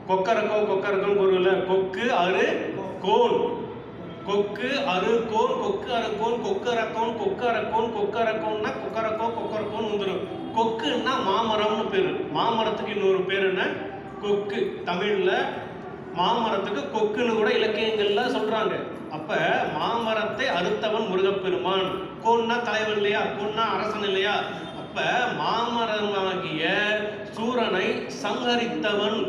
கொக்கரக்கோ கொக்கரக்கோன்னு பொருள் கொக்கு அரு கோன், கொக்கு அரு கோன், கொக்கு அரக்கோன், கொக்கு அரக்கோன், கொக்கு அரக்கோன், கொக்கு அரக்கோன்னா கொக்கரக்கோ கொக்கரக்கோன்னு வந்துடும். கொக்குன்னா மாமரம்னு பேரு. மாமரத்துக்கு இன்னொரு பேர் என்ன? கொக்கு. தமிழ்ல மாமரத்துக்கு கொக்குன்னு கூட இலக்கியங்கள்ல சொல்றாங்க. அப்ப மாமரத்தை அறுத்தவன் முருகப்பெருமான். கோன்னா தலைவன் இல்லையா, கோன்னா அரசன் இல்லையா. அப்ப மாமரமாகிய சூரனை சங்கரித்தவன்.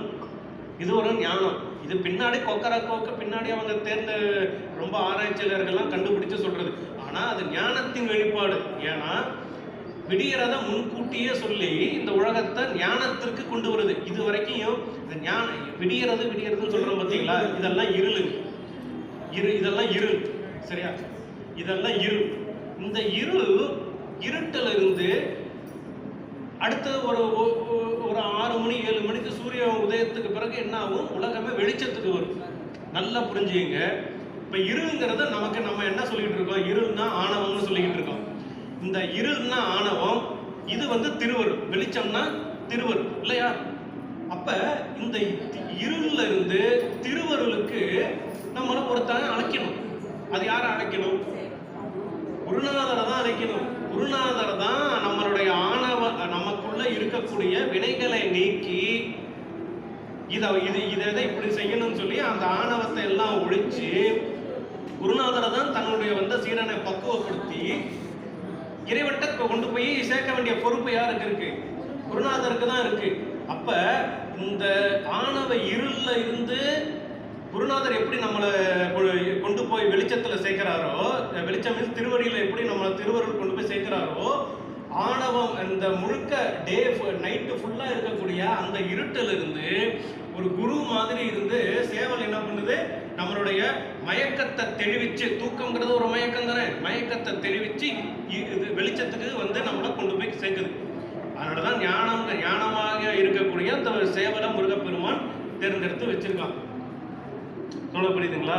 இது ஒரு ஞானம். இது பின்னாடி கொக்கரக்கோக்கு பின்னாடி அவங்க தேர்ந்த ரொம்ப ஆராய்ச்சியாளர்கள்லாம் கண்டுபிடிச்சு சொல்றது. ஆனா அது ஞானத்தின் வெளிப்பாடு. ஏன்னா விடியறத முன்கூட்டியே சொல்லி இந்த உலகத்தை ஞானத்திற்கு கொண்டு வருது. இது வரைக்கும் இந்த ஞானம் விடியறதுன்னு சொல்றோம் பார்த்தீங்களா, இதெல்லாம் இருள். இதெல்லாம் இருள், சரியா? இதெல்லாம் இருள். இந்த இருட்டில் இருந்து அடுத்த ஒரு 6 மணி 7 மணிக்கு சூரிய உதயத்துக்கு பிறகு என்ன ஆகும்? உலகமே வெளிச்சத்துக்கு வரும். நல்லா புரிஞ்சுங்க. இப்ப இருள்ங்கிறத நம்ம என்ன சொல்லிட்டு இருக்கோம்? இருள்னா ஆணவம்னு சொல்லிக்கிட்டு இருக்கோம். இந்த இருள்னா ஆணவம், இது திருவருள். வெளிச்சம்னா திருவருள் இல்லையா? அப்ப இந்த இருள்ல இருந்து திருவருளுக்கு நம்மளை ஒருத்தன் அழைக்கணும். அது யாரை அழைக்கணும்? குருநாதரை தான் அழைக்கணும். குருநாதர் தான் நம்மளுடைய நமக்குள்ள இருக்கக்கூடிய வினைகளை நீக்கி இதை இப்படி செய்யணும்னு சொல்லி அந்த ஆணவத்தை எல்லாம் ஒழிச்சு குருநாதரை தான் தன்னுடைய சீரனை பக்குவப்படுத்தி இறைவன்கிட்ட கொண்டு போய் சேர்க்க வேண்டிய பொறுப்பு யாருக்கு இருக்கு? குருநாதருக்கு தான் இருக்கு. அப்ப இந்த ஆணவ இருள்ல இருந்து குருநாதர் எப்படி நம்மளை கொண்டு போய் வெளிச்சத்துல சேர்க்கிறாரோ, வெளிச்சம் திருவடியில எப்படி நம்மளை திருவருள் கொண்டு போய் சேர்க்கிறாரோ, ஆணவம் இந்த முழுக்க நைட்டு ஃபுல்லா இருக்கக்கூடிய அந்த இருட்டில் இருந்து ஒரு குரு மாதிரி இருந்து சேவல் என்ன பண்ணுது? நம்மளுடைய மயக்கத்தை தெளிவிச்சு, தூக்கம்ங்கிறது ஒரு மயக்கம் தானே, மயக்கத்தை தெளிவிச்சு வெளிச்சத்துக்கு நம்மளை கொண்டு போய் சேர்க்குது. அதனாலதான் ஞானமாக இருக்கக்கூடிய அந்த சேவலை முருகப்பெருமான் தேர்ந்தெடுத்து வச்சிருக்கான். சொல்ல புரியுதுங்களா?